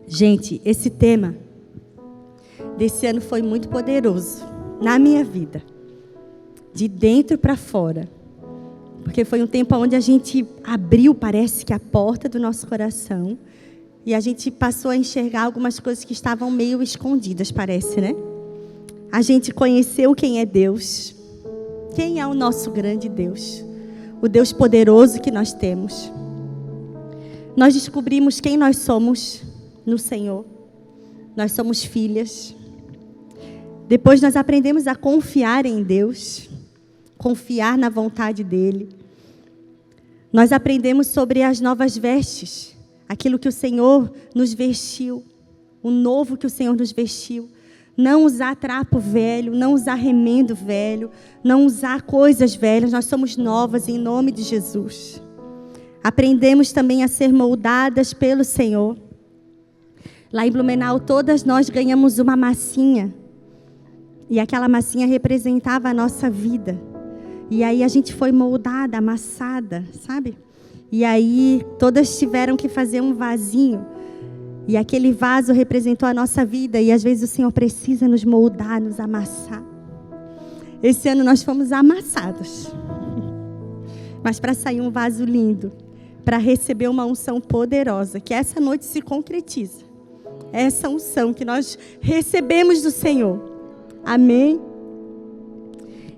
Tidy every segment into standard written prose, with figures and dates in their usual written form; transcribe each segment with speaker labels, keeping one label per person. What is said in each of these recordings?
Speaker 1: Gente, esse tema desse ano foi muito poderoso na minha vida, de dentro para fora, porque foi um tempo onde a gente abriu, parece que a porta do nosso coração, e a gente passou a enxergar algumas coisas que estavam meio escondidas, parece, né? A gente conheceu quem é Deus, quem é o nosso grande Deus, o Deus poderoso que nós temos. Nós descobrimos quem nós somos no Senhor. Nós somos filhas. Depois nós aprendemos a confiar em Deus, confiar na vontade dEle. Nós aprendemos sobre as novas vestes, aquilo que o Senhor nos vestiu, o novo que o Senhor nos vestiu. Não usar trapo velho, não usar remendo velho, não usar coisas velhas. Nós somos novas em nome de Jesus. Aprendemos também a ser moldadas pelo Senhor. Lá em Blumenau, todas nós ganhamos uma massinha. E aquela massinha representava a nossa vida. E aí a gente foi moldada, amassada, sabe? E aí todas tiveram que fazer um vasinho. E aquele vaso representou a nossa vida. E às vezes o Senhor precisa nos moldar, nos amassar. Esse ano nós fomos amassados. Mas para sair um vaso lindo, para receber uma unção poderosa, que essa noite se concretiza. Essa unção que nós recebemos do Senhor. Amém?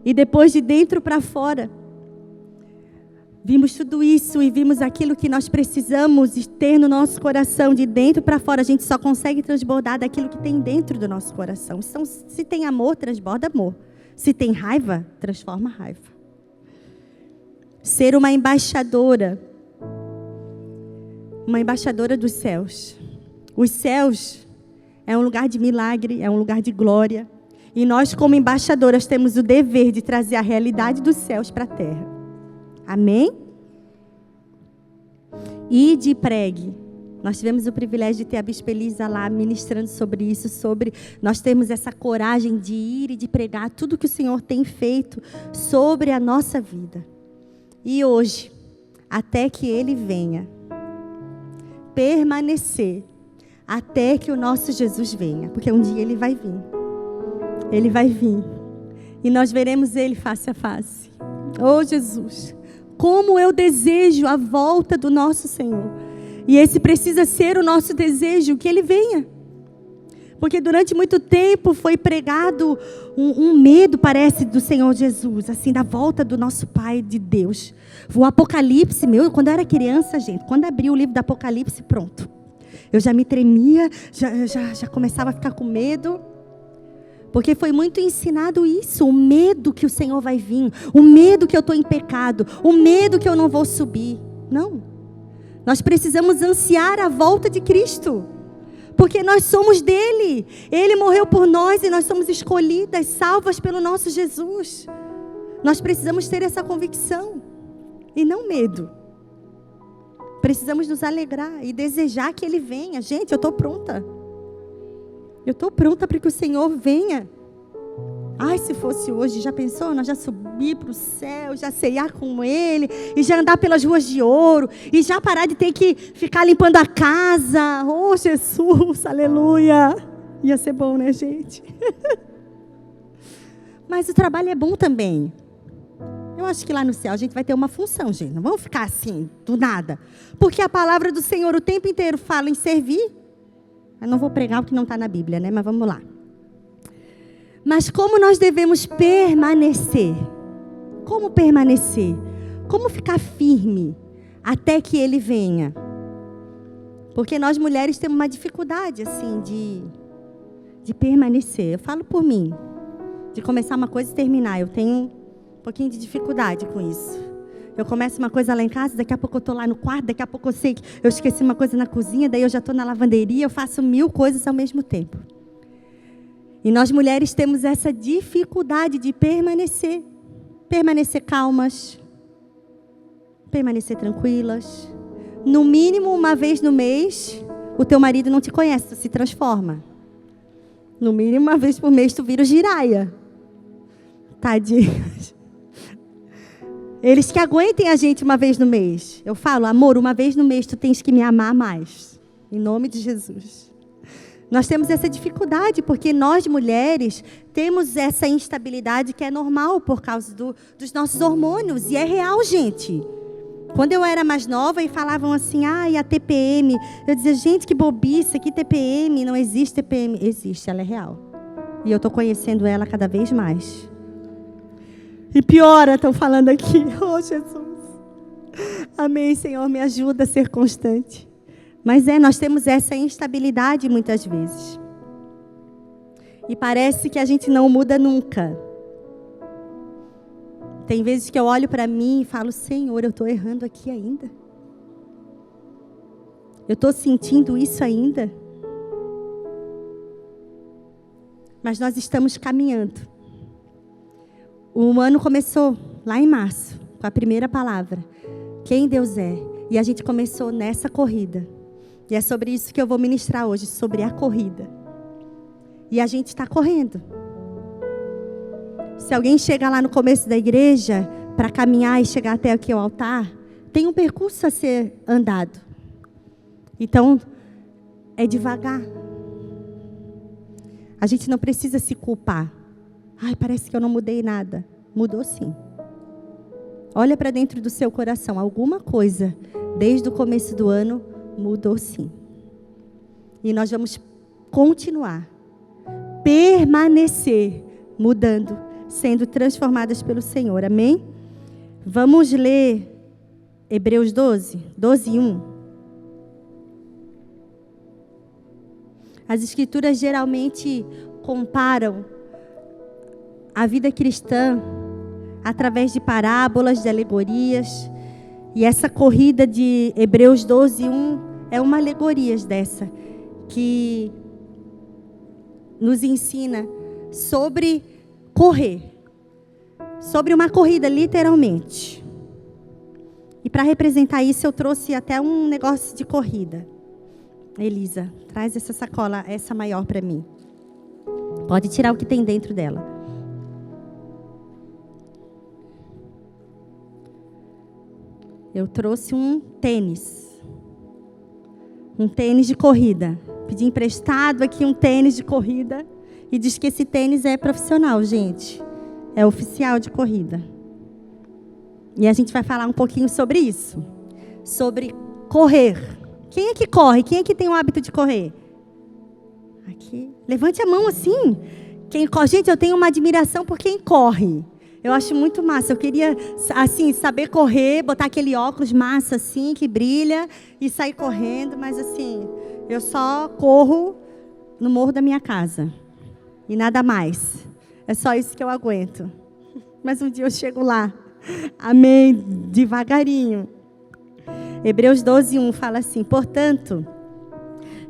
Speaker 1: E depois de dentro para fora, vimos tudo isso e vimos aquilo que nós precisamos ter no nosso coração. De dentro para fora, a gente só consegue transbordar daquilo que tem dentro do nosso coração. Então, se tem amor, transborda amor. Se tem raiva, transforma raiva. Ser uma embaixadora dos céus. Os céus é um lugar de milagre, é um lugar de glória. E nós, como embaixadoras, temos o dever de trazer a realidade dos céus para a terra. Amém? Ide e pregue. Nós tivemos o privilégio de ter a Bispa Elisa lá ministrando sobre isso, sobre nós termos essa coragem de ir e de pregar tudo que o Senhor tem feito sobre a nossa vida. E hoje, até que Ele venha, permanecer até que o nosso Jesus venha, porque um dia Ele vai vir. Ele vai vir. E nós veremos Ele face a face. Oh, Jesus, como eu desejo a volta do nosso Senhor. E esse precisa ser o nosso desejo, que Ele venha. Porque durante muito tempo foi pregado um medo, parece, do Senhor Jesus, assim, da volta do nosso Pai de Deus. O Apocalipse, quando eu era criança, gente, quando abri o livro do Apocalipse, pronto. Eu já me tremia, já começava a ficar com medo. Porque foi muito ensinado isso, o medo que o Senhor vai vir, o medo que eu estou em pecado, o medo que eu não vou subir. Não. Nós precisamos ansiar a volta de Cristo. Porque nós somos dele. Ele morreu por nós e nós somos escolhidas, salvas pelo nosso Jesus. Nós precisamos ter essa convicção. E não medo. Precisamos nos alegrar e desejar que Ele venha. Gente, eu estou pronta. Eu estou pronta para que o Senhor venha. Ai, se fosse hoje, já pensou? Nós já subir para o céu, já ceiar com Ele, e já andar pelas ruas de ouro, e já parar de ter que ficar limpando a casa. Oh, Jesus, aleluia. Ia ser bom, né, gente? Mas o trabalho é bom também. Eu acho que lá no céu a gente vai ter uma função, gente. Não vamos ficar assim, do nada. Porque a palavra do Senhor o tempo inteiro fala em servir. Eu não vou pregar o que não está na Bíblia, né? Mas vamos lá. Mas como nós devemos permanecer? Como permanecer? Como ficar firme até que Ele venha? Porque nós mulheres temos uma dificuldade, assim, de permanecer. Eu falo por mim. De começar uma coisa e terminar. Eu tenho um pouquinho de dificuldade com isso. Eu começo uma coisa lá em casa, daqui a pouco eu estou lá no quarto, daqui a pouco eu sei que eu esqueci uma coisa na cozinha, daí eu já estou na lavanderia, eu faço 1000 coisas ao mesmo tempo. E nós mulheres temos essa dificuldade de permanecer. Permanecer calmas. Permanecer tranquilas. No mínimo, uma vez no mês, o teu marido não te conhece, tu se transforma. No mínimo, uma vez por mês, tu vira o giraia. Tadinhos. Eles que aguentem a gente uma vez no mês. Eu falo, amor, uma vez no mês tu tens que me amar mais. Em nome de Jesus. Nós temos essa dificuldade, porque nós, mulheres, temos essa instabilidade que é normal por causa dos nossos hormônios. E é real, gente. Quando eu era mais nova e falavam assim, e a TPM, eu dizia, gente, que bobice, que TPM, não existe TPM. Existe, ela é real. E eu estou conhecendo ela cada vez mais. E piora, estão falando aqui. Oh, Jesus. Amém, Senhor, me ajuda a ser constante. Mas nós temos essa instabilidade muitas vezes. E parece que a gente não muda nunca. Tem vezes que eu olho para mim e falo, Senhor, eu estou errando aqui ainda. Eu estou sentindo isso ainda. Mas nós estamos caminhando. O ano começou lá em março, com a primeira palavra. Quem Deus é. E a gente começou nessa corrida. E é sobre isso que eu vou ministrar hoje, sobre a corrida. E a gente está correndo. Se alguém chega lá no começo da igreja, para caminhar e chegar até aqui ao altar, tem um percurso a ser andado. Então, é devagar. A gente não precisa se culpar. Parece que eu não mudei nada. Mudou sim. Olha para dentro do seu coração. Alguma coisa, desde o começo do ano, mudou sim. E nós vamos continuar. Permanecer mudando, sendo transformadas pelo Senhor. Amém? Vamos ler Hebreus 12, 1. As Escrituras geralmente comparam a vida cristã através de parábolas, de alegorias. E essa corrida de Hebreus 12, 1 é uma alegoria dessa, que nos ensina sobre correr. Sobre uma corrida, literalmente. E para representar isso, eu trouxe até um negócio de corrida. Elisa, traz essa sacola, essa maior para mim. Pode tirar o que tem dentro dela. Eu trouxe um tênis. Um tênis de corrida. Pedi emprestado aqui um tênis de corrida. E diz que esse tênis é profissional, gente. É oficial de corrida. E a gente vai falar um pouquinho sobre isso. Sobre correr. Quem é que corre? Quem é que tem o hábito de correr? Aqui. Levante a mão assim. Quem corre? Gente, eu tenho uma admiração por quem corre. Eu acho muito massa. Eu queria, assim, saber correr, botar aquele óculos massa, assim, que brilha, e sair correndo. Mas, assim, eu só corro no morro da minha casa. E nada mais. É só isso que eu aguento. Mas um dia eu chego lá. Amém. Devagarinho. Hebreus 12, 1 fala assim: portanto,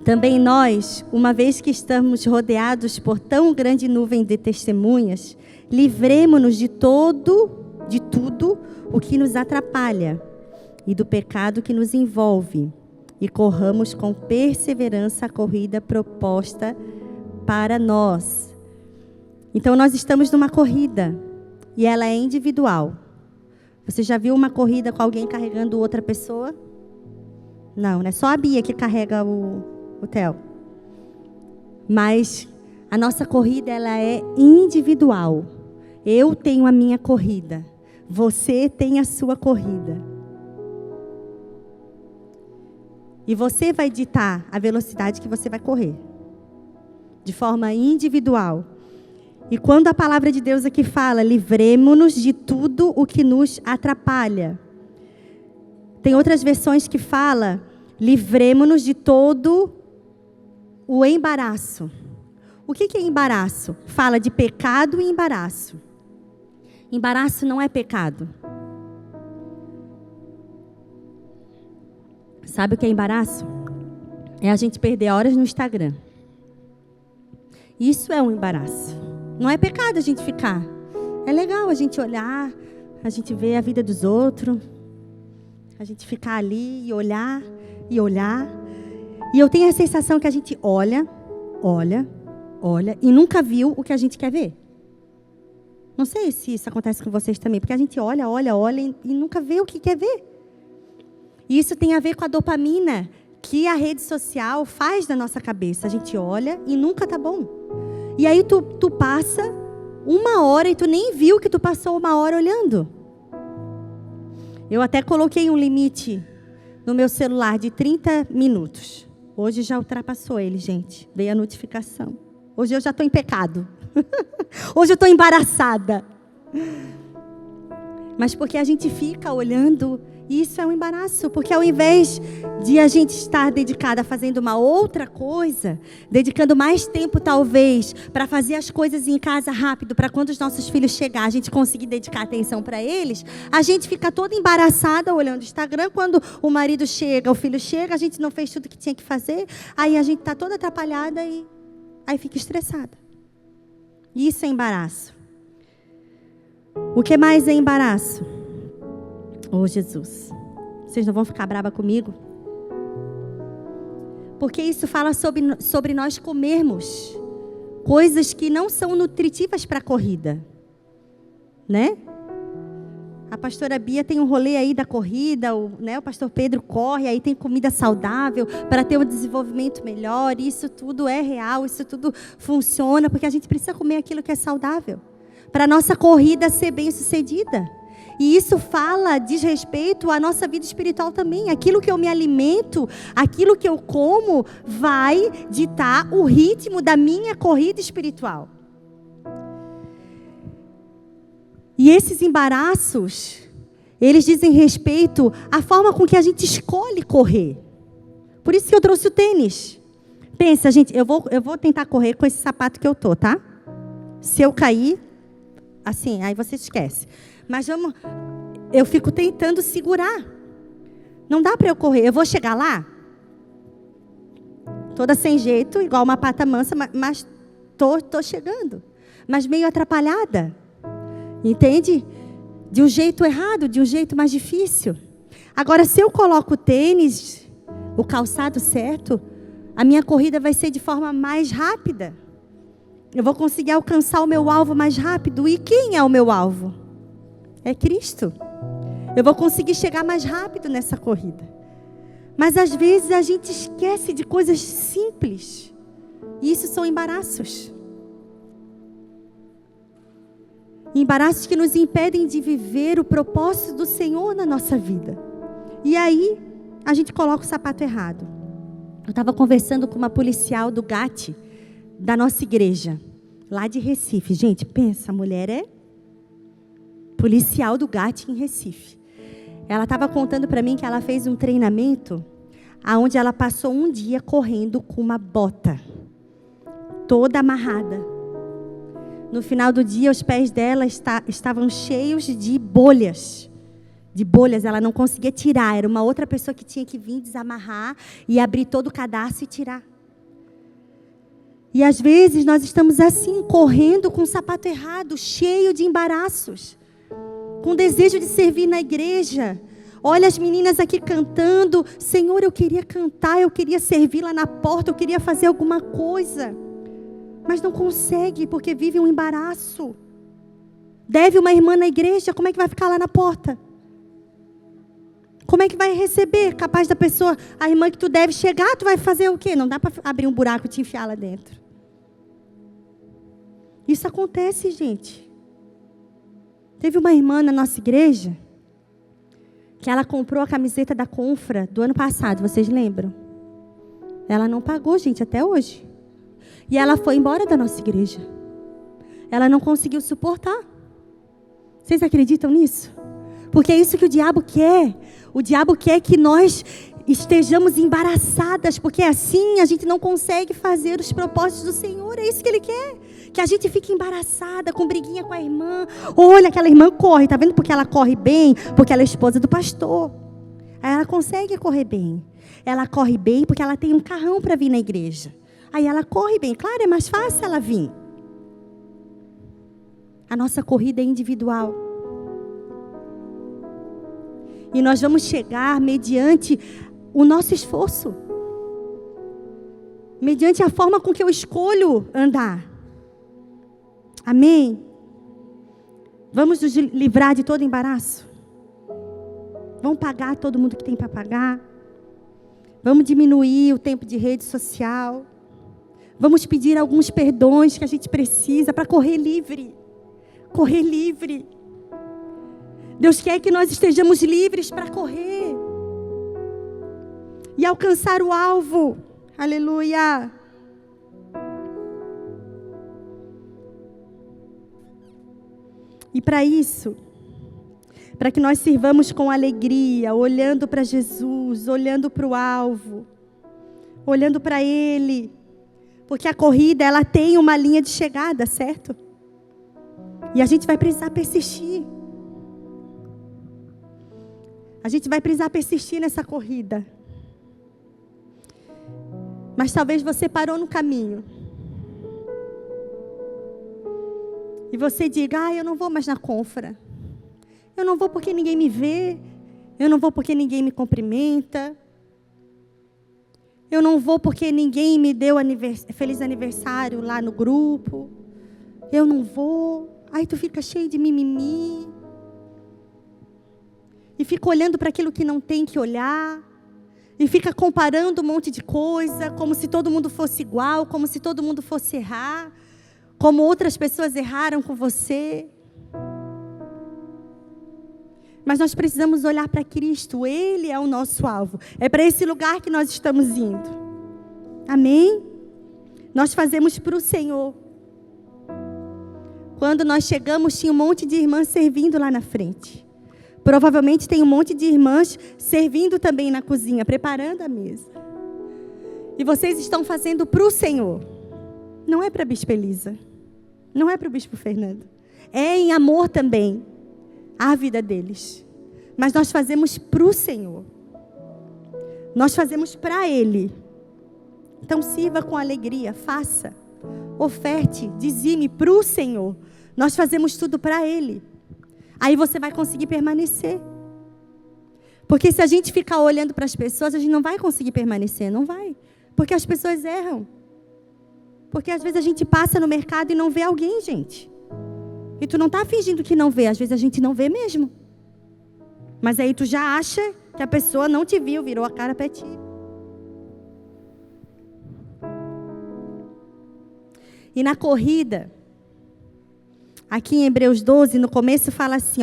Speaker 1: também nós, uma vez que estamos rodeados por tão grande nuvem de testemunhas, livremo-nos de tudo o que nos atrapalha e do pecado que nos envolve, e corramos com perseverança a corrida proposta para nós. Então nós estamos numa corrida e ela é individual. Você já viu uma corrida com alguém carregando outra pessoa? Não, né? Só a Bia que carrega o Theo. Mas a nossa corrida, ela é individual. Eu tenho a minha corrida. Você tem a sua corrida. E você vai ditar a velocidade que você vai correr. De forma individual. E quando a palavra de Deus aqui fala, livremo-nos de tudo o que nos atrapalha. Tem outras versões que fala, livremo-nos de todo o embaraço. O que é embaraço? Fala de pecado e embaraço. Embaraço não é pecado. Sabe o que é embaraço? É a gente perder horas no Instagram. Isso é um embaraço. Não é pecado a gente ficar. É legal a gente olhar, a gente ver a vida dos outros. A gente ficar ali e olhar, e olhar. E eu tenho a sensação que a gente olha, e nunca viu o que a gente quer ver. Não sei se isso acontece com vocês também, porque a gente olha e nunca vê o que quer ver. E isso tem a ver com a dopamina, que a rede social faz na nossa cabeça. A gente olha e nunca tá bom. E aí tu passa 1 hora e tu nem viu que tu passou 1 hora olhando. Eu até coloquei um limite no meu celular de 30 minutos. Hoje já ultrapassou ele, gente. Veio a notificação. Hoje eu já estou em pecado. Hoje eu estou embaraçada. Mas porque a gente fica olhando, isso é um embaraço. Porque ao invés de a gente estar dedicada a fazendo uma outra coisa, dedicando mais tempo talvez para fazer as coisas em casa rápido, para quando os nossos filhos chegar, a gente conseguir dedicar atenção para eles, a gente fica toda embaraçada olhando o Instagram. Quando o marido chega, o filho chega, a gente não fez tudo que tinha que fazer, aí a gente está toda atrapalhada e aí fica estressada. Isso é embaraço. O que mais é embaraço? Oh, Jesus. Vocês não vão ficar brava comigo? Porque isso fala sobre nós comermos coisas que não são nutritivas para a corrida. Né? A pastora Bia tem um rolê aí da corrida, o pastor Pedro corre, aí tem comida saudável para ter um desenvolvimento melhor. Isso tudo é real, isso tudo funciona, porque a gente precisa comer aquilo que é saudável para a nossa corrida ser bem sucedida. E isso diz respeito à nossa vida espiritual também. Aquilo que eu me alimento, aquilo que eu como, vai ditar o ritmo da minha corrida espiritual. E esses embaraços, eles dizem respeito à forma com que a gente escolhe correr. Por isso que eu trouxe o tênis. Pensa, gente, eu vou tentar correr com esse sapato que eu tô, tá? Se eu cair, assim, aí você esquece. Mas eu fico tentando segurar. Não dá para eu correr. Eu vou chegar lá, toda sem jeito, igual uma pata mansa, mas tô chegando. Mas meio atrapalhada. Entende? De um jeito errado, de um jeito mais difícil. Agora, se eu coloco o tênis, o calçado certo, a minha corrida vai ser de forma mais rápida. Eu vou conseguir alcançar o meu alvo mais rápido. E quem é o meu alvo? É Cristo. Eu vou conseguir chegar mais rápido nessa corrida. Mas às vezes a gente esquece de coisas simples. E isso são embaraços. Embaraços que nos impedem de viver o propósito do Senhor na nossa vida. E aí, a gente coloca o sapato errado. Eu estava conversando com uma policial do GAT, da nossa igreja, lá de Recife. Gente, pensa, a mulher é policial do GAT em Recife. Ela estava contando para mim que ela fez um treinamento onde ela passou um dia correndo com uma bota toda amarrada. No final do dia, os pés dela estavam cheios de bolhas. De bolhas, ela não conseguia tirar. Era uma outra pessoa que tinha que vir desamarrar e abrir todo o cadarço e tirar. E às vezes nós estamos assim, correndo com o sapato errado, cheio de embaraços. Com desejo de servir na igreja. Olha as meninas aqui cantando. Senhor, eu queria cantar, eu queria servir lá na porta, eu queria fazer alguma coisa. Mas não consegue, porque vive um embaraço. Deve uma irmã na igreja, como é que vai ficar lá na porta? Como é que vai receber? Capaz da pessoa, a irmã que tu deve chegar, tu vai fazer o quê? Não dá para abrir um buraco e te enfiar lá dentro. Isso acontece, gente. Teve uma irmã na nossa igreja, que ela comprou a camiseta da Confra do ano passado, vocês lembram? Ela não pagou, gente, até hoje. E ela foi embora da nossa igreja. Ela não conseguiu suportar. Vocês acreditam nisso? Porque é isso que o diabo quer. O diabo quer que nós estejamos embaraçadas, porque assim a gente não consegue fazer os propósitos do Senhor. É isso que Ele quer. Que a gente fique embaraçada, com briguinha com a irmã. Olha, aquela irmã corre, tá vendo? Porque ela corre bem, porque ela é esposa do pastor. Aí ela consegue correr bem. Ela corre bem porque ela tem um carrão para vir na igreja. Aí ela corre bem. Claro, é mais fácil ela vir. A nossa corrida é individual. E nós vamos chegar mediante o nosso esforço. Mediante a forma com que eu escolho andar. Amém? Vamos nos livrar de todo embaraço? Vamos pagar todo mundo que tem para pagar? Vamos diminuir o tempo de rede social. Vamos pedir alguns perdões que a gente precisa para correr livre. Correr livre. Deus quer que nós estejamos livres para correr e alcançar o alvo. Aleluia. E para isso, para que nós sirvamos com alegria, olhando para Jesus, olhando para o alvo, olhando para Ele, porque a corrida, ela tem uma linha de chegada, certo? E a gente vai precisar persistir. A gente vai precisar persistir nessa corrida. Mas talvez você parou no caminho. E você diga, eu não vou mais na confra. Eu não vou porque ninguém me vê. Eu não vou porque ninguém me cumprimenta. Eu não vou porque ninguém me deu feliz aniversário lá no grupo. Eu não vou. Aí tu fica cheio de mimimi. E fica olhando para aquilo que não tem que olhar. E fica comparando um monte de coisa, como se todo mundo fosse igual, como se todo mundo fosse errar, como outras pessoas erraram com você. Mas nós precisamos olhar para Cristo, Ele é o nosso alvo. É para esse lugar que nós estamos indo. Amém? Nós fazemos para o Senhor. Quando nós chegamos, tinha um monte de irmãs servindo lá na frente. Provavelmente tem um monte de irmãs servindo também na cozinha, preparando a mesa. E vocês estão fazendo para o Senhor. Não é para a Bispa Elisa. Não é para o Bispo Fernando. É em amor também a vida deles. Mas nós fazemos para o Senhor. Nós fazemos para Ele. Então sirva com alegria, faça. Oferte, dizime para o Senhor. Nós fazemos tudo para Ele. Aí você vai conseguir permanecer. Porque se a gente ficar olhando para as pessoas, a gente não vai conseguir permanecer, não vai. Porque as pessoas erram. Porque às vezes a gente passa no mercado e não vê alguém, gente. E tu não está fingindo que não vê, às vezes a gente não vê mesmo. Mas aí tu já acha que a pessoa não te viu, virou a cara para ti. E na corrida, aqui em Hebreus 12, no começo fala assim,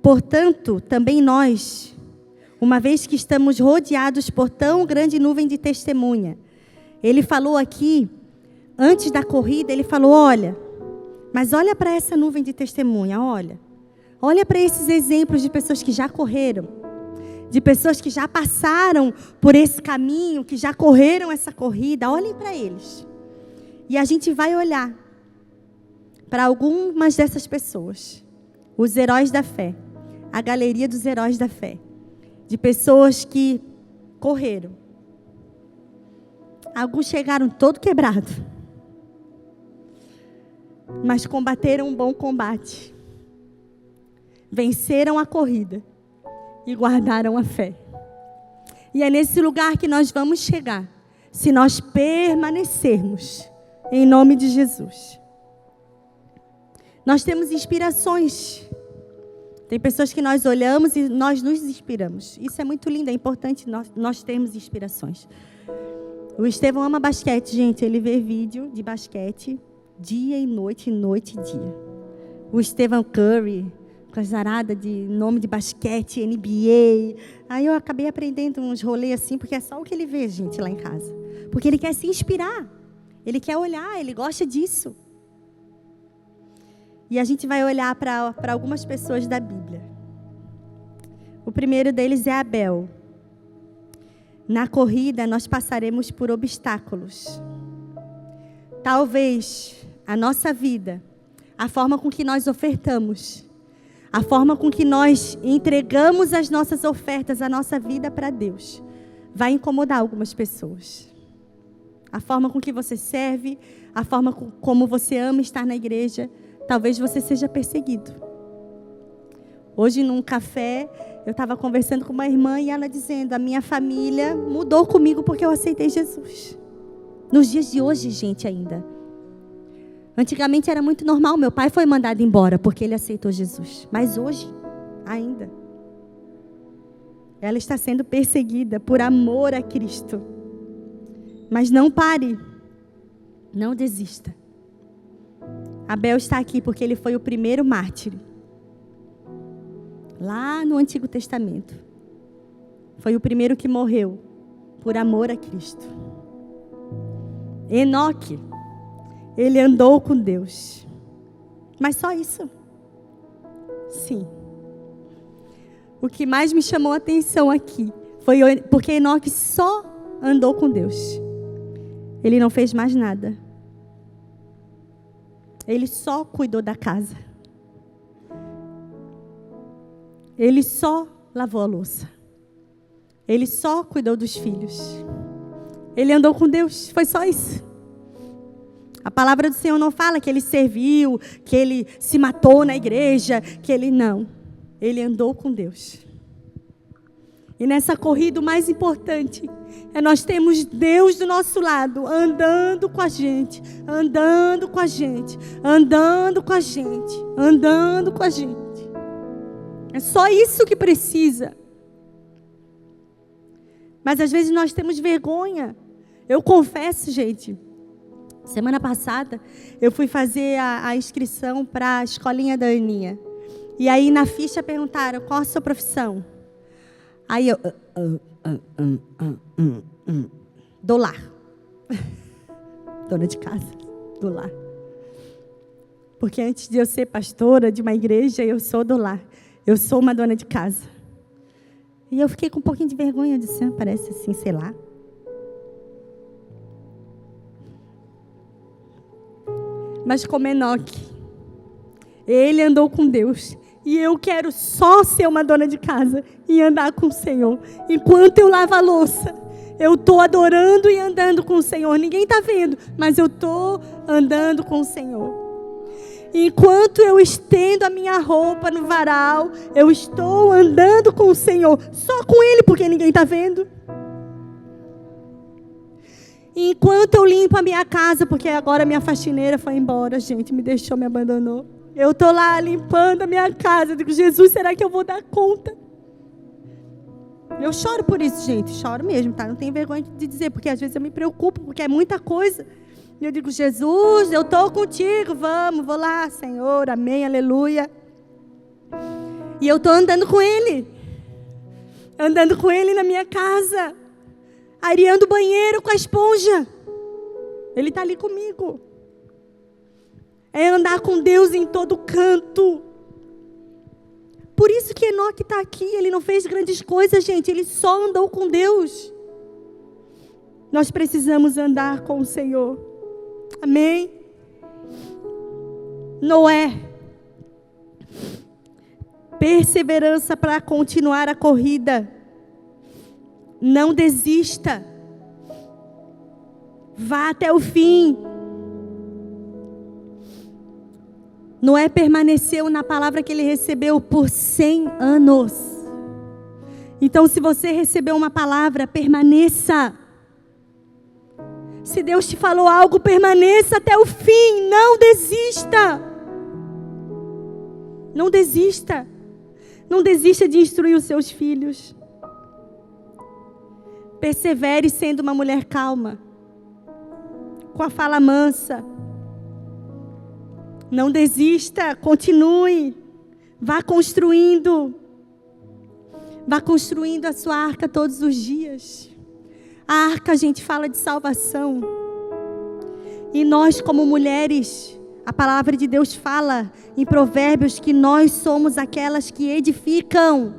Speaker 1: portanto, também nós, uma vez que estamos rodeados por tão grande nuvem de testemunha. Ele falou aqui, antes da corrida, ele falou, mas olha para essa nuvem de testemunha, olha para esses exemplos de pessoas que já correram, de pessoas que já passaram por esse caminho, que já correram essa corrida, olhem para eles. E a gente vai olhar para algumas dessas pessoas, os heróis da fé, a galeria dos heróis da fé, de pessoas que correram. Alguns chegaram todo quebrado, mas combateram um bom combate, venceram a corrida e guardaram a fé. E é nesse lugar que nós vamos chegar, se nós permanecermos, em nome de Jesus. Nós temos inspirações. Tem pessoas que nós olhamos e nós nos inspiramos. Isso é muito lindo, é importante nós termos inspirações. O Estevão ama basquete, gente. Ele vê vídeo de basquete dia e noite e dia. O Stephen Curry, com as aradas de nome de basquete, NBA. Aí eu acabei aprendendo uns rolês assim, porque é só o que ele vê, gente, lá em casa. Porque ele quer se inspirar. Ele quer olhar, ele gosta disso. E a gente vai olhar para algumas pessoas da Bíblia. O primeiro deles é Abel. Na corrida, nós passaremos por obstáculos. Talvez a nossa vida, a forma com que nós ofertamos, a forma com que nós entregamos as nossas ofertas, a nossa vida para Deus, vai incomodar algumas pessoas. A forma com que você serve, a forma como você ama estar na igreja, talvez você seja perseguido. Hoje, num café, eu estava conversando com uma irmã e ela dizendo, a minha família mudou comigo porque eu aceitei Jesus. Nos dias de hoje, gente, ainda. Antigamente era muito normal, meu pai foi mandado embora porque ele aceitou Jesus. Mas hoje, ainda. Ela está sendo perseguida por amor a Cristo. Mas não pare. Não desista. Abel está aqui porque ele foi o primeiro mártir. Lá no Antigo Testamento. Foi o primeiro que morreu por amor a Cristo. Enoque, ele andou com Deus. Mas só isso? Sim. O que mais me chamou a atenção aqui foi porque Enoque só andou com Deus. Ele não fez mais nada. Ele só cuidou da casa. Ele só lavou a louça. Ele só cuidou dos filhos. Ele andou com Deus. Foi só isso. A palavra do Senhor não fala que ele serviu, que ele se matou na igreja, que ele não. Ele andou com Deus. E nessa corrida o mais importante é nós termos Deus do nosso lado, andando com a gente, andando com a gente, andando com a gente, andando com a gente. É só isso que precisa. Mas às vezes nós temos vergonha. Eu confesso, gente, semana passada eu fui fazer a inscrição para a escolinha da Aninha. E aí na ficha perguntaram, qual a sua profissão? Aí eu, do lar. Dona de casa, do lar. Porque antes de eu ser pastora de uma igreja, eu sou do lar. Eu sou uma dona de casa. E eu fiquei com um pouquinho de vergonha. Eu disse, parece assim, sei lá. Mas como Enoque, ele andou com Deus. E eu quero só ser uma dona de casa e andar com o Senhor. Enquanto eu lavo a louça, eu estou adorando e andando com o Senhor. Ninguém está vendo, mas eu estou andando com o Senhor. Enquanto eu estendo a minha roupa no varal, eu estou andando com o Senhor. Só com Ele, porque ninguém está vendo. Enquanto eu limpo a minha casa, porque agora minha faxineira foi embora, gente, me deixou, me abandonou. Eu estou lá limpando a minha casa. Eu digo, Jesus, será que eu vou dar conta? Eu choro por isso, gente. Choro mesmo, tá? Não tenho vergonha de dizer, porque às vezes eu me preocupo, porque é muita coisa. E eu digo, Jesus, eu estou contigo, vamos, vou lá, Senhor, amém, aleluia. E eu estou andando com Ele. Andando com Ele na minha casa. Areando o banheiro com a esponja. Ele está ali comigo. É andar com Deus em todo canto. Por isso que Enoque está aqui. Ele não fez grandes coisas, gente. Ele só andou com Deus. Nós precisamos andar com o Senhor. Amém? Noé. Perseverança para continuar a corrida. Não desista. Vá até o fim. Noé permaneceu na palavra que ele recebeu por 100 anos. Então, se você recebeu uma palavra, permaneça. Se Deus te falou algo, permaneça até o fim. Não desista. Não desista. Não desista de instruir os seus filhos. Persevere sendo uma mulher calma. Com a fala mansa. Não desista, continue. Vá construindo. Vá construindo a sua arca todos os dias. A arca, a gente fala de salvação. E nós, como mulheres, a palavra de Deus fala em Provérbios que nós somos aquelas que edificam.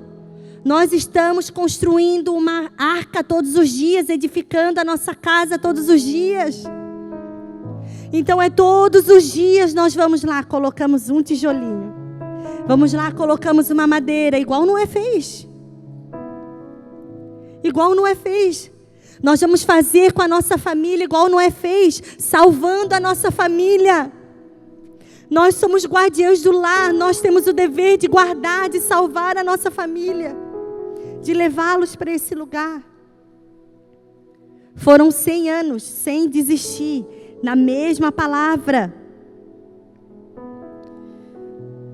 Speaker 1: Nós estamos construindo uma arca todos os dias, edificando a nossa casa todos os dias. Então é todos os dias nós vamos lá, colocamos um tijolinho. Vamos lá, colocamos uma madeira, igual Noé fez. Igual Noé fez. Nós vamos fazer com a nossa família igual Noé fez, salvando a nossa família. Nós somos guardiãs do lar, nós temos o dever de guardar, de salvar a nossa família, de levá-los para esse lugar. Foram 100 anos sem desistir, na mesma palavra.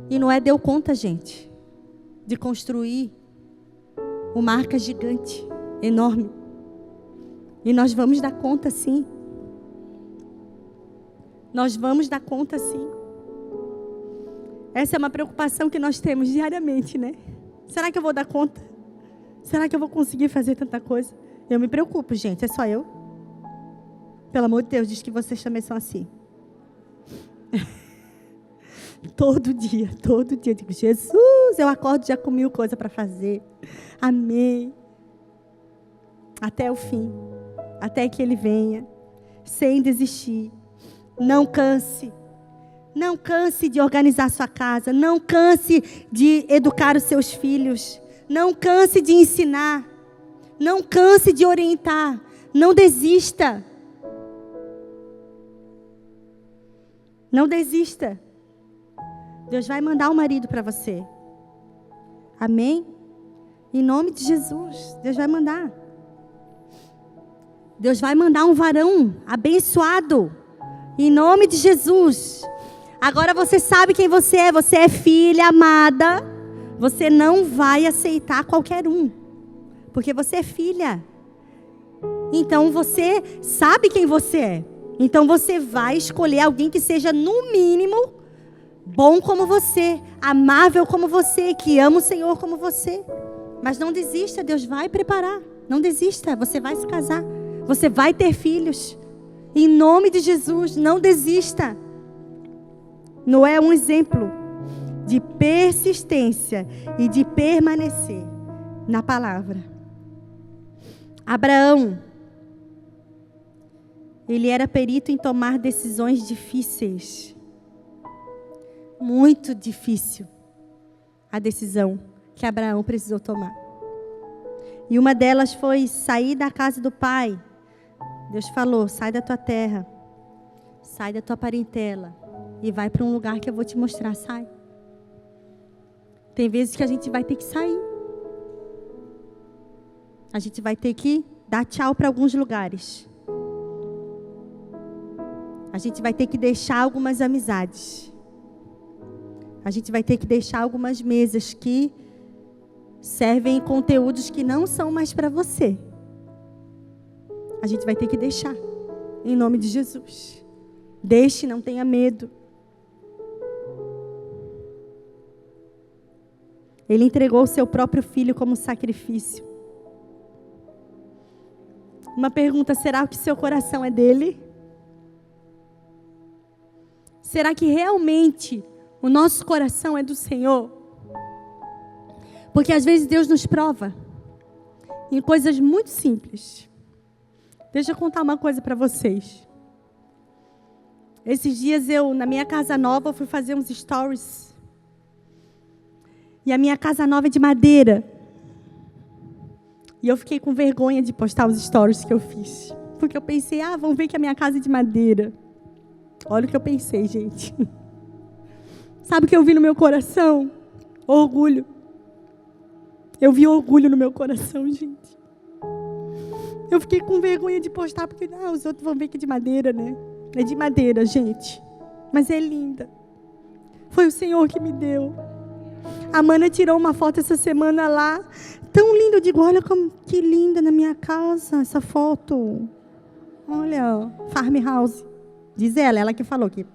Speaker 1: E Noé deu conta, gente, de construir uma arca gigante, enorme. E nós vamos dar conta, sim. Nós vamos dar conta, sim. Essa é uma preocupação que nós temos diariamente, né? Será que eu vou dar conta? Será que eu vou conseguir fazer tanta coisa? Eu me preocupo, gente. É só eu? Pelo amor de Deus, diz que vocês também são assim. Todo dia. Eu digo, Jesus, eu acordo já com 1000 coisas para fazer. Amém. Até o fim. Até que Ele venha. Sem desistir. Não canse. Não canse de organizar sua casa. Não canse de educar os seus filhos. Não canse de ensinar. Não canse de orientar. Não desista. Não desista. Deus vai mandar um marido para você. Amém? Em nome de Jesus. Deus vai mandar. Deus vai mandar um varão abençoado. Em nome de Jesus. Agora você sabe quem você é. Você é filha amada. Você não vai aceitar qualquer um. Porque você é filha. Então você sabe quem você é. Então você vai escolher alguém que seja, no mínimo, bom como você, amável como você, que ama o Senhor como você. Mas não desista, Deus vai preparar. Não desista, você vai se casar. Você vai ter filhos. Em nome de Jesus, não desista. Noé é um exemplo de persistência e de permanecer na palavra. Abraão, ele era perito em tomar decisões difíceis. Muito difícil a decisão que Abraão precisou tomar. E uma delas foi sair da casa do pai. Deus falou, sai da tua terra, sai da tua parentela e vai para um lugar que eu vou te mostrar, sai. Tem vezes que a gente vai ter que sair. A gente vai ter que dar tchau para alguns lugares. A gente vai ter que deixar algumas amizades. A gente vai ter que deixar algumas mesas que servem conteúdos que não são mais para você. A gente vai ter que deixar. Em nome de Jesus. Deixe, não tenha medo. Ele entregou o seu próprio filho como sacrifício. Uma pergunta, será que seu coração é dele? Será que realmente o nosso coração é do Senhor? Porque às vezes Deus nos prova em coisas muito simples. Deixa eu contar uma coisa para vocês. Esses dias na minha casa nova, fui fazer uns stories. E a minha casa nova é de madeira. E eu fiquei com vergonha de postar os stories que eu fiz. Porque eu pensei, vão ver que a minha casa é de madeira. Olha o que eu pensei, gente. Sabe o que eu vi no meu coração? Orgulho. Eu vi orgulho no meu coração, gente. Eu fiquei com vergonha de postar, porque os outros vão ver que é de madeira, né? É de madeira, gente. Mas é linda. Foi o Senhor que me deu. A Mana tirou uma foto essa semana lá. Tão linda. Eu digo, olha como, que linda na minha casa essa foto. Olha, farmhouse. Diz ela que falou que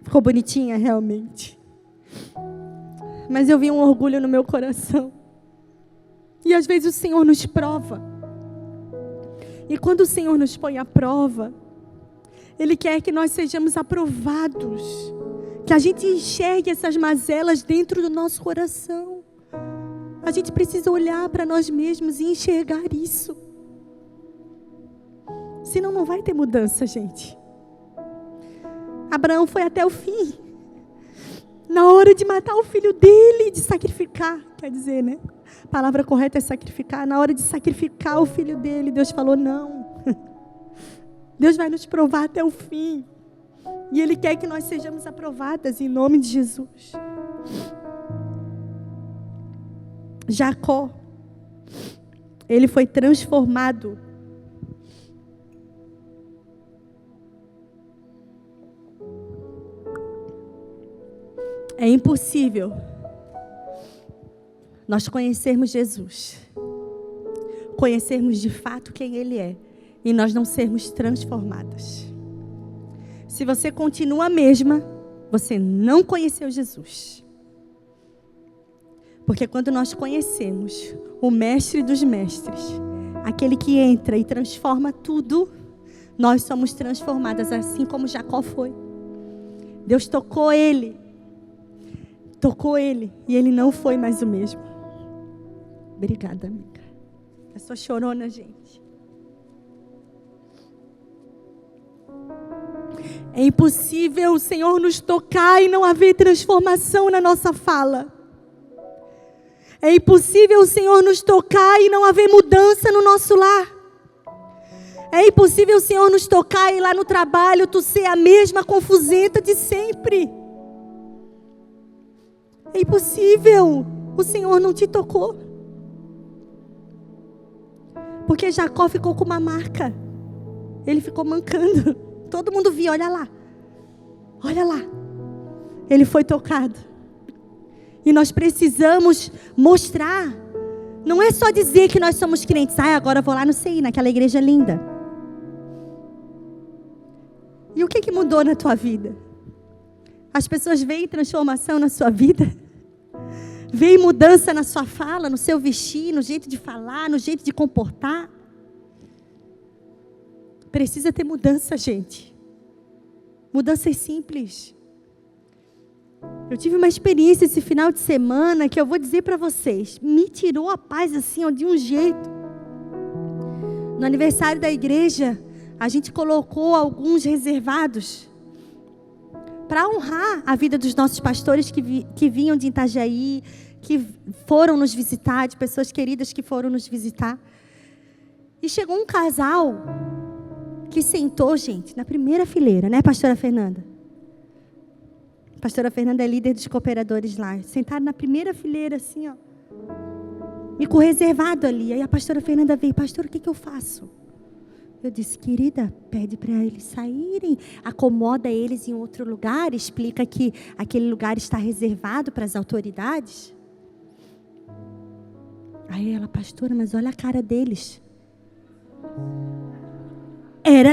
Speaker 1: ficou bonitinha realmente. Mas eu vi um orgulho no meu coração. E às vezes o Senhor nos prova. E quando o Senhor nos põe à prova, Ele quer que nós sejamos aprovados. Que a gente enxergue essas mazelas dentro do nosso coração. A gente precisa olhar para nós mesmos e enxergar isso. Senão não vai ter mudança, gente. Abraão foi até o fim. Na hora de matar o filho dele, de sacrificar, quer dizer, né? A palavra correta é sacrificar. Na hora de sacrificar o filho dele, Deus falou, não. Deus vai nos provar até o fim. E Ele quer que nós sejamos aprovadas em nome de Jesus. Jacó, ele foi transformado. É impossível nós conhecermos Jesus conhecermos de fato quem Ele é e nós não sermos transformadas. Se você continua a mesma, você não conheceu Jesus. Porque quando nós conhecemos o Mestre dos Mestres, aquele que entra e transforma tudo, nós somos transformadas, assim como Jacó foi. Deus tocou ele, e ele não foi mais o mesmo. Obrigada, amiga. Eu sou chorona, gente. É impossível o Senhor nos tocar e não haver transformação na nossa fala. É impossível o Senhor nos tocar e não haver mudança no nosso lar. É impossível o Senhor nos tocar e lá no trabalho tu ser a mesma confusenta de sempre. É impossível. O Senhor não te tocou. Porque Jacó ficou com uma marca. Ele ficou mancando. Todo mundo via, olha lá. Olha lá. Ele foi tocado. E nós precisamos mostrar. Não é só dizer que nós somos crentes. Agora eu vou lá no CI, naquela igreja linda. E o que mudou na tua vida? As pessoas veem transformação na sua vida? Veem mudança na sua fala, no seu vestir, no jeito de falar, no jeito de comportar? Precisa ter mudança, gente. Mudanças simples. Eu tive uma experiência esse final de semana que eu vou dizer para vocês. Me tirou a paz assim, de um jeito. No aniversário da igreja, a gente colocou alguns reservados para honrar a vida dos nossos pastores que vinham de Itajaí, que foram nos visitar, de pessoas queridas que foram nos visitar. E chegou um casal que sentou, gente, na primeira fileira, né, pastora Fernanda? A pastora Fernanda é líder dos cooperadores lá. Sentaram na primeira fileira, assim, ó. E com reservado ali. Aí a pastora Fernanda veio, pastor, o que eu faço? Eu disse, querida, pede para eles saírem, acomoda eles em outro lugar, explica que aquele lugar está reservado para as autoridades. Aí ela, pastora, mas olha a cara deles.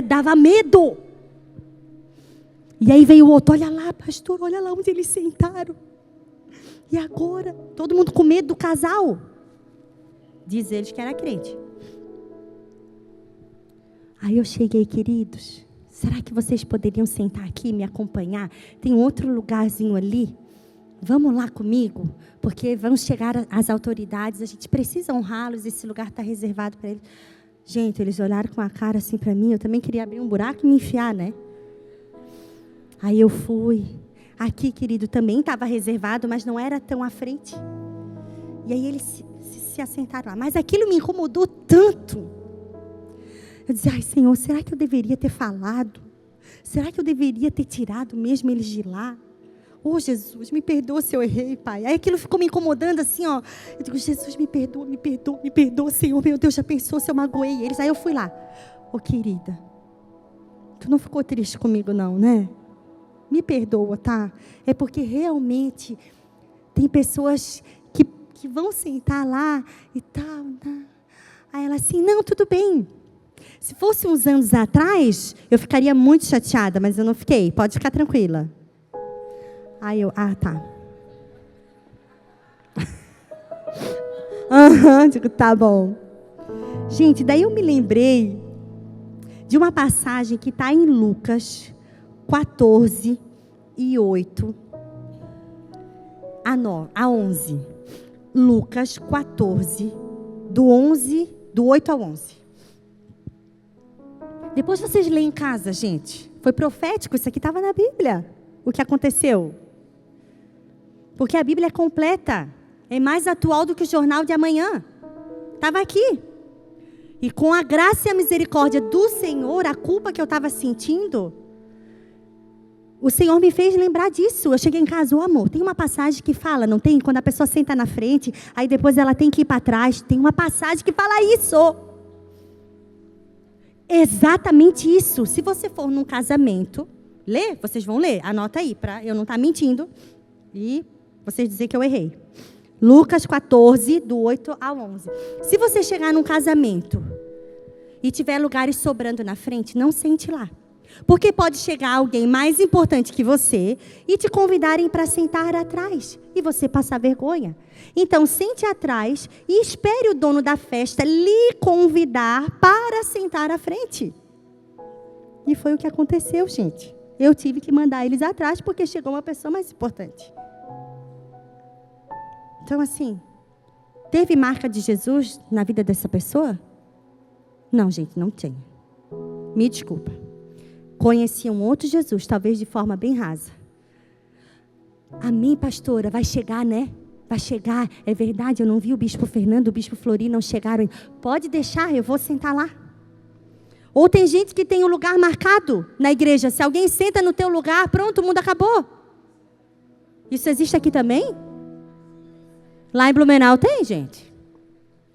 Speaker 1: Dava medo. E aí veio o outro, olha lá, pastor, olha lá onde eles sentaram. E agora? Todo mundo com medo do casal. Diz eles que era crente. Aí eu cheguei, queridos, será que vocês poderiam sentar aqui e me acompanhar? Tem outro lugarzinho ali? Vamos lá comigo? Porque vamos chegar às autoridades, a gente precisa honrá-los, esse lugar está reservado para eles. Gente, eles olharam com a cara assim para mim, eu também queria abrir um buraco e me enfiar, né? Aí eu fui. Aqui, querido, também estava reservado, mas não era tão à frente. E aí eles se assentaram lá. Mas aquilo me incomodou tanto. Eu disse, ai Senhor, será que eu deveria ter falado? Será que eu deveria ter tirado mesmo eles de lá? Oh Jesus, me perdoa se eu errei, Pai. Aí aquilo ficou me incomodando assim, ó. Eu digo, Jesus, me perdoa, Senhor. Meu Deus, já pensou se eu magoei eles? Aí eu fui lá. Ô querida, tu não ficou triste comigo não, né? Me perdoa, tá? É porque realmente tem pessoas que vão sentar lá e tal. Tá? Aí ela assim, não, tudo bem. Se fosse uns anos atrás, eu ficaria muito chateada, mas eu não fiquei. Pode ficar tranquila. Aí eu, tá. Digo, tá bom. Gente, daí eu me lembrei de uma passagem que está em Lucas 14 e 8 a 11. Lucas 14, do 8 ao 11. Depois vocês leem em casa, gente. Foi profético, isso aqui estava na Bíblia. O que aconteceu? Porque a Bíblia é completa. É mais atual do que o jornal de amanhã. Estava aqui. E com a graça e a misericórdia do Senhor, a culpa que eu estava sentindo, o Senhor me fez lembrar disso. Eu cheguei em casa, amor, tem uma passagem que fala, não tem? Quando a pessoa senta na frente, aí depois ela tem que ir para trás. Tem uma passagem que fala isso. Exatamente isso. Se você for num casamento, lê, vocês vão ler, anota aí, para eu não estar mentindo e vocês dizer que eu errei. Lucas 14, do 8 ao 11. Se você chegar num casamento e tiver lugares sobrando na frente, não sente lá. Porque pode chegar alguém mais importante que você e te convidarem para sentar atrás e você passar vergonha. Então, sente atrás e espere o dono da festa lhe convidar para sentar à frente. E foi o que aconteceu, gente. Eu tive que mandar eles atrás porque chegou uma pessoa mais importante. Então, assim, teve marca de Jesus na vida dessa pessoa? Não, gente, não tem. Me desculpa. Conheci um outro Jesus, talvez de forma bem rasa. Amém, pastora? Vai chegar, né? Vai chegar. É verdade, eu não vi o bispo Fernando, o bispo Flori, não chegaram ainda. Pode deixar, eu vou sentar lá. Ou tem gente que tem um lugar marcado na igreja. Se alguém senta no teu lugar, pronto, o mundo acabou. Isso existe aqui também? Lá em Blumenau tem, gente?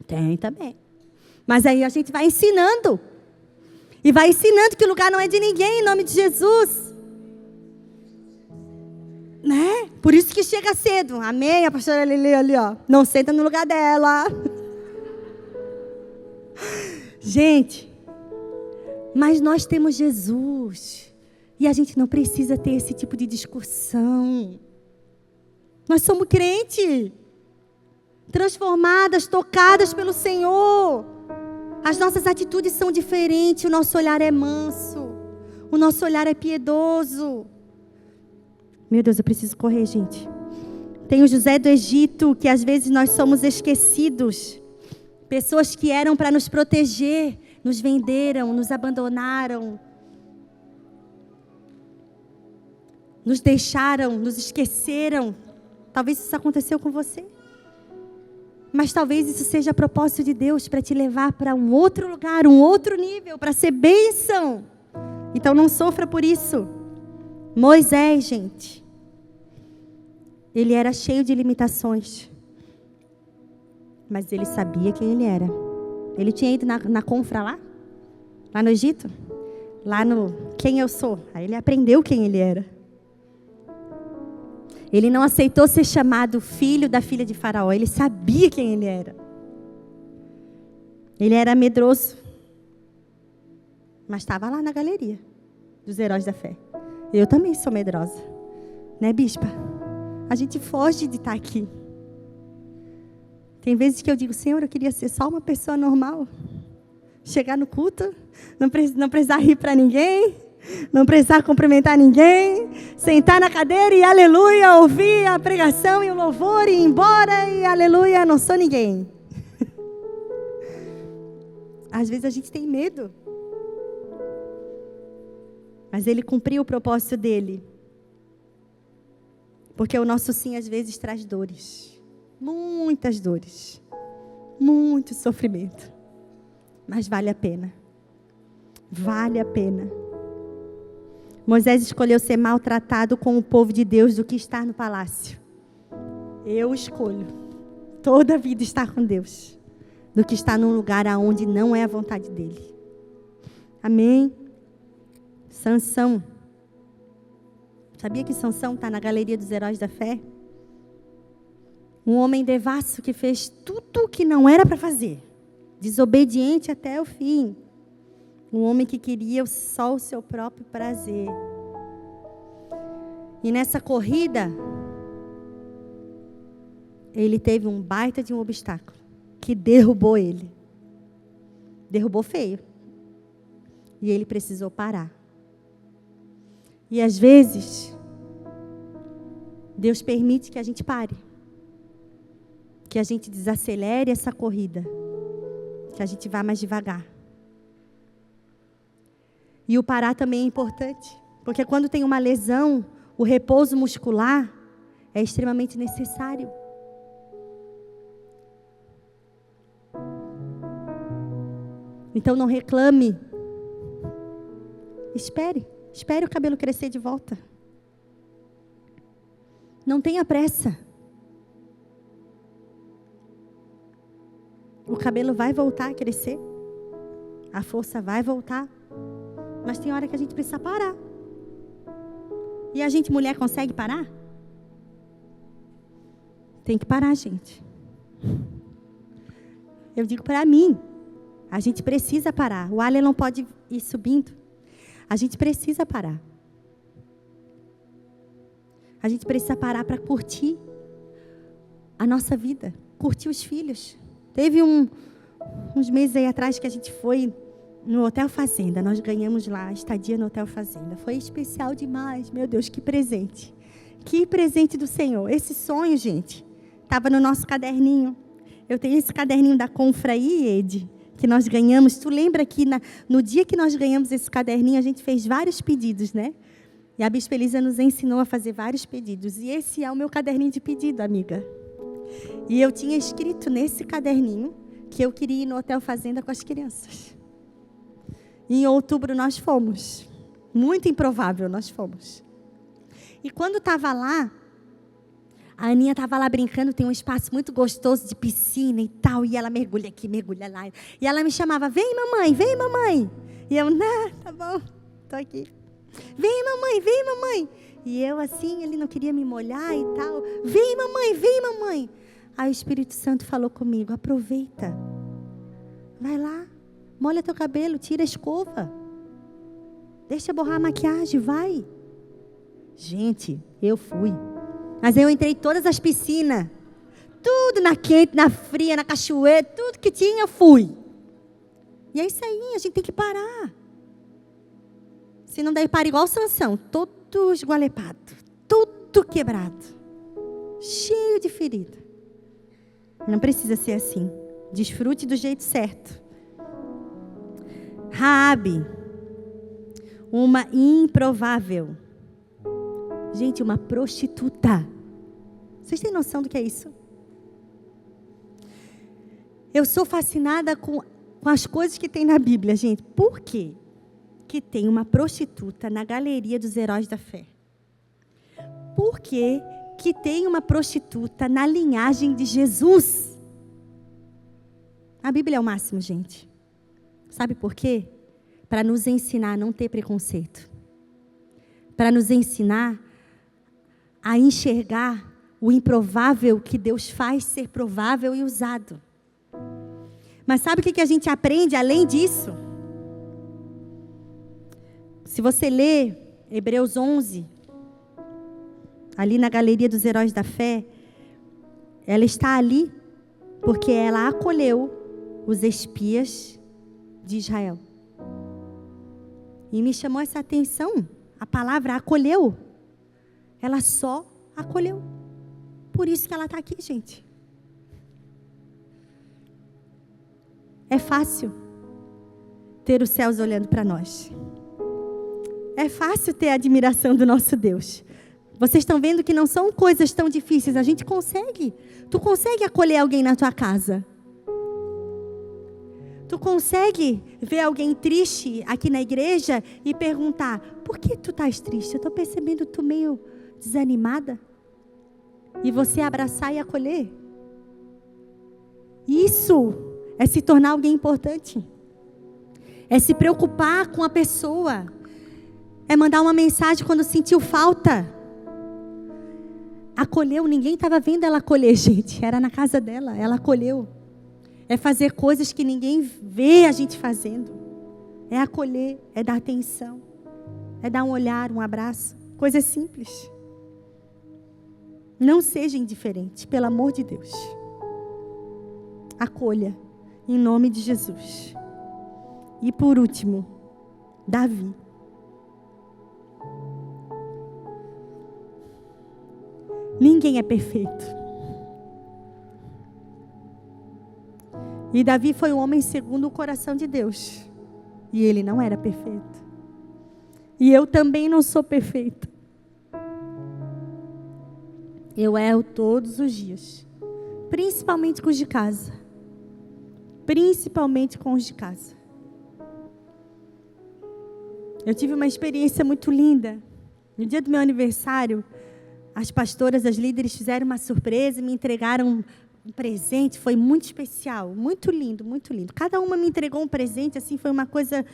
Speaker 1: Tem também. Mas aí a gente vai ensinando. E vai ensinando que o lugar não é de ninguém, em nome de Jesus. Né? Por isso que chega cedo. Amém? A pastora Lili ali, ó. Não senta no lugar dela. Gente, mas nós temos Jesus. E a gente não precisa ter esse tipo de discussão. Nós somos crentes. Transformadas, tocadas pelo Senhor. As nossas atitudes são diferentes, o nosso olhar é manso, o nosso olhar é piedoso. Meu Deus, eu preciso correr, gente. Tem o José do Egito, que às vezes nós somos esquecidos. Pessoas que eram para nos proteger, nos venderam, nos abandonaram. Nos deixaram, nos esqueceram. Talvez isso aconteceu com você. Mas talvez isso seja propósito de Deus para te levar para um outro lugar, um outro nível, para ser bênção. Então não sofra por isso. Moisés, gente, ele era cheio de limitações. Mas ele sabia quem ele era. Ele tinha ido na confra lá no Egito, lá no quem eu sou. Aí ele aprendeu quem ele era. Ele não aceitou ser chamado filho da filha de Faraó. Ele sabia quem ele era. Ele era medroso. Mas estava lá na galeria dos heróis da fé. Eu também sou medrosa. Né, bispa? A gente foge de estar aqui. Tem vezes que eu digo, Senhor, eu queria ser só uma pessoa normal. Chegar no culto, não precisar rir para ninguém. Não precisar cumprimentar ninguém, sentar na cadeira e aleluia, ouvir a pregação e o louvor e ir embora e aleluia, não sou ninguém. Às vezes a gente tem medo. Mas ele cumpriu o propósito dele. Porque o nosso sim às vezes traz dores. Muitas dores. Muito sofrimento. Mas vale a pena. Vale a pena. Moisés escolheu ser maltratado com o povo de Deus do que estar no palácio. Eu escolho toda a vida estar com Deus do que estar num lugar onde não é a vontade dele. Amém? Sansão. Sabia que Sansão está na galeria dos heróis da fé? Um homem devasso que fez tudo o que não era para fazer. Desobediente até o fim. Um homem que queria só o seu próprio prazer. E nessa corrida, ele teve um baita de um obstáculo que derrubou ele. Derrubou feio. E ele precisou parar. E às vezes, Deus permite que a gente pare. Que a gente desacelere essa corrida. Que a gente vá mais devagar. E o parar também é importante. Porque quando tem uma lesão, o repouso muscular é extremamente necessário. Então não reclame. Espere o cabelo crescer de volta. Não tenha pressa. O cabelo vai voltar a crescer. A força vai voltar. Mas tem hora que a gente precisa parar. E a gente, mulher, consegue parar? Tem que parar, gente. Eu digo para mim, a gente precisa parar. O alho não pode ir subindo. A gente precisa parar. A gente precisa parar para curtir a nossa vida, curtir os filhos. Teve uns meses aí atrás que a gente foi no Hotel Fazenda. Nós ganhamos lá a estadia no Hotel Fazenda. Foi especial demais. Meu Deus, que presente. Que presente do Senhor. Esse sonho, gente, estava no nosso caderninho. Eu tenho esse caderninho da Confra aí, Ed, que nós ganhamos. Tu lembra que no dia que nós ganhamos esse caderninho, a gente fez vários pedidos, né? E a Bispa Elisa nos ensinou a fazer vários pedidos. E esse é o meu caderninho de pedido, amiga. E eu tinha escrito nesse caderninho que eu queria ir no Hotel Fazenda com as crianças. E em outubro nós fomos. Muito improvável, nós fomos. E quando estava lá, a Aninha estava lá brincando, tem um espaço muito gostoso de piscina e tal. E ela mergulha aqui, mergulha lá. E ela me chamava, vem mamãe, vem mamãe. E eu, não, tá bom, estou aqui. Vem mamãe, vem mamãe. E eu assim, ele não queria me molhar e tal. Vem mamãe, vem mamãe. Aí o Espírito Santo falou comigo, aproveita. Vai lá, molha teu cabelo, tira a escova. Deixa borrar a maquiagem, vai. Gente, eu fui. Mas eu entrei em todas as piscinas. Tudo na quente, na fria, na cachoeira, tudo que tinha eu fui. E é isso aí, a gente tem que parar. Se não daí para igual Sansão, todo esgualepado, tudo quebrado, cheio de ferida. Não precisa ser assim. Desfrute do jeito certo. Raabe, uma improvável. Gente, uma prostituta. Vocês têm noção do que é isso? Eu sou fascinada com as coisas que tem na Bíblia, gente. Por quê? Que tem uma prostituta na galeria dos heróis da fé? Por quê que tem uma prostituta na linhagem de Jesus? A Bíblia é o máximo, gente. Sabe por quê? Para nos ensinar a não ter preconceito. Para nos ensinar a enxergar o improvável que Deus faz ser provável e usado. Mas sabe o que a gente aprende além disso? Se você ler Hebreus 11, ali na galeria dos heróis da fé, ela está ali porque ela acolheu os espias de Israel. E me chamou essa atenção, a palavra acolheu. Ela só acolheu. Por isso que ela está aqui, gente. É fácil ter os céus olhando para nós. É fácil ter a admiração do nosso Deus. Vocês estão vendo que não são coisas tão difíceis. A gente consegue. Tu consegue acolher alguém na tua casa? Tu consegue ver alguém triste aqui na igreja e perguntar, por que tu estás triste? Eu estou percebendo tu meio desanimada. E você abraçar e acolher. Isso é se tornar alguém importante. É se preocupar com a pessoa. É mandar uma mensagem quando sentiu falta. Acolheu, ninguém estava vendo ela acolher, gente. Era na casa dela, ela acolheu. É fazer coisas que ninguém vê a gente fazendo. É acolher, é dar atenção. É dar um olhar, um abraço. Coisas simples. Não seja indiferente, pelo amor de Deus. Acolha, em nome de Jesus. E por último, Davi. Ninguém é perfeito. E Davi foi um homem segundo o coração de Deus. E ele não era perfeito. E eu também não sou perfeita. Eu erro todos os dias. Principalmente com os de casa. Principalmente com os de casa. Eu tive uma experiência muito linda. No dia do meu aniversário, as pastoras, as líderes fizeram uma surpresa e me entregaram um presente. Foi muito especial, muito lindo, muito lindo. Cada uma me entregou um presente, assim, foi uma coisa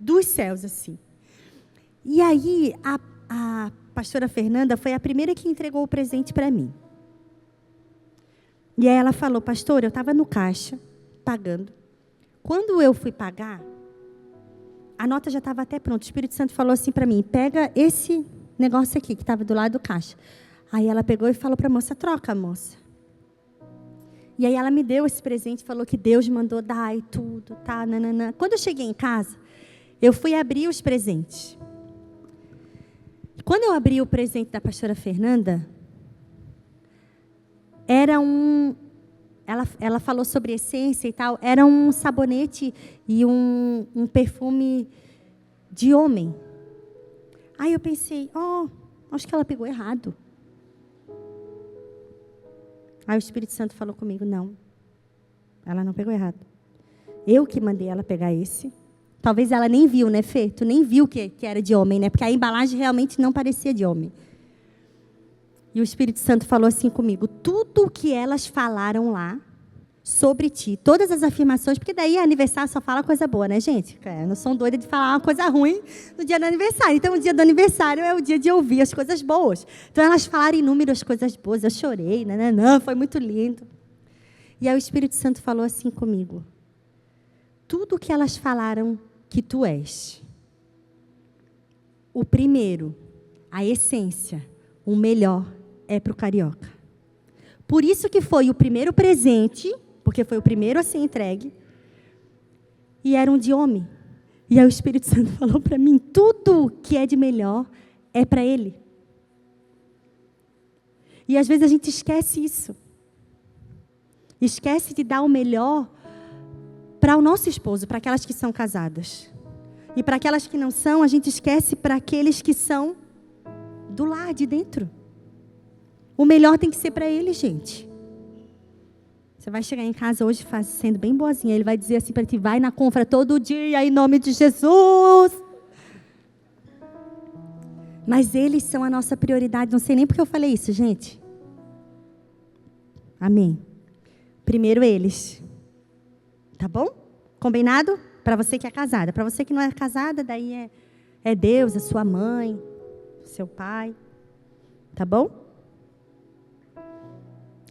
Speaker 1: dos céus, assim. E aí, a pastora Fernanda foi a primeira que entregou o presente para mim. E aí ela falou, pastor, eu estava no caixa, pagando. Quando eu fui pagar, a nota já estava até pronta. O Espírito Santo falou assim para mim, pega esse negócio aqui, que estava do lado do caixa. Aí ela pegou e falou para a moça, troca, moça. E aí ela me deu esse presente, falou que Deus mandou dar e tudo, tá, nananã. Quando eu cheguei em casa, eu fui abrir os presentes. Quando eu abri o presente da pastora Fernanda, era ela falou sobre essência e tal, era um sabonete e um perfume de homem. Aí eu pensei, acho que ela pegou errado. Aí o Espírito Santo falou comigo, não, ela não pegou errado. Eu que mandei ela pegar esse. Talvez ela nem viu, né, Fê? Tu nem viu que era de homem, né? Porque a embalagem realmente não parecia de homem. E o Espírito Santo falou assim comigo, tudo o que elas falaram lá sobre ti, todas as afirmações, porque daí aniversário só fala coisa boa, né, gente? Eu não sou doida de falar uma coisa ruim no dia do aniversário. Então, o dia do aniversário é o dia de ouvir as coisas boas. Então, elas falaram inúmeras coisas boas. Eu chorei, foi muito lindo. E aí o Espírito Santo falou assim comigo, tudo o que elas falaram que tu és, o primeiro, a essência, o melhor, é para o carioca. Por isso que foi o primeiro presente, porque foi o primeiro a ser entregue, e era um de homem. E aí o Espírito Santo falou para mim, tudo que é de melhor é para ele. E às vezes a gente esquece isso. Esquece de dar o melhor para o nosso esposo, para aquelas que são casadas. E para aquelas que não são, a gente esquece para aqueles que são do lado de dentro. O melhor tem que ser para ele, gente. Você vai chegar em casa hoje sendo bem boazinha. Ele vai dizer assim para ti, vai na confra todo dia, em nome de Jesus. Mas eles são a nossa prioridade. Não sei nem porque eu falei isso, gente. Amém. Primeiro eles. Tá bom? Combinado? Para você que é casada. Para você que não é casada, daí é Deus, a sua mãe, seu pai. Tá bom?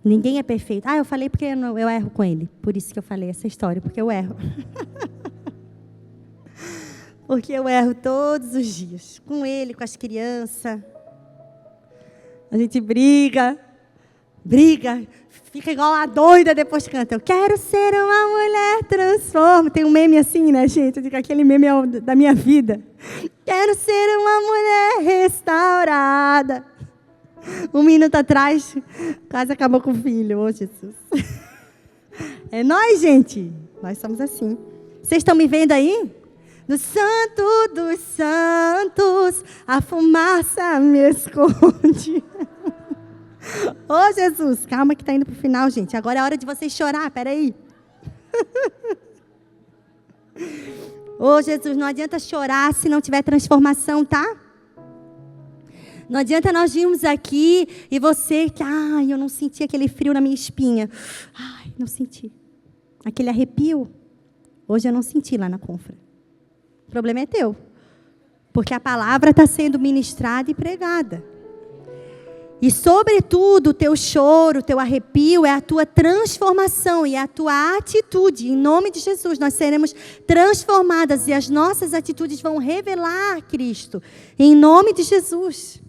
Speaker 1: Ninguém é perfeito. Eu falei porque eu erro com ele. Por isso que eu falei essa história, porque eu erro. Porque eu erro todos os dias. Com ele, com as crianças. A gente briga. Fica igual a doida, depois canta. Eu quero ser uma mulher transforma. Tem um meme assim, né, gente? Eu digo, aquele meme é da minha vida. Quero ser uma mulher restaurada. 1 minuto atrás, quase acabou com o filho. Ô, Jesus. É nós, gente. Nós somos assim. Vocês estão me vendo aí? No santo dos santos, a fumaça me esconde. Ô, Jesus, calma que está indo para o final, gente. Agora é hora de vocês chorar, peraí. Ô, Jesus, não adianta chorar se não tiver transformação, tá? Não adianta nós virmos aqui e você que, eu não senti aquele frio na minha espinha. Não senti. Aquele arrepio, hoje eu não senti lá na confra. O problema é teu. Porque a palavra está sendo ministrada e pregada. E, sobretudo, o teu choro, o teu arrepio é a tua transformação e a tua atitude. Em nome de Jesus, nós seremos transformadas e as nossas atitudes vão revelar Cristo. Em nome de Jesus.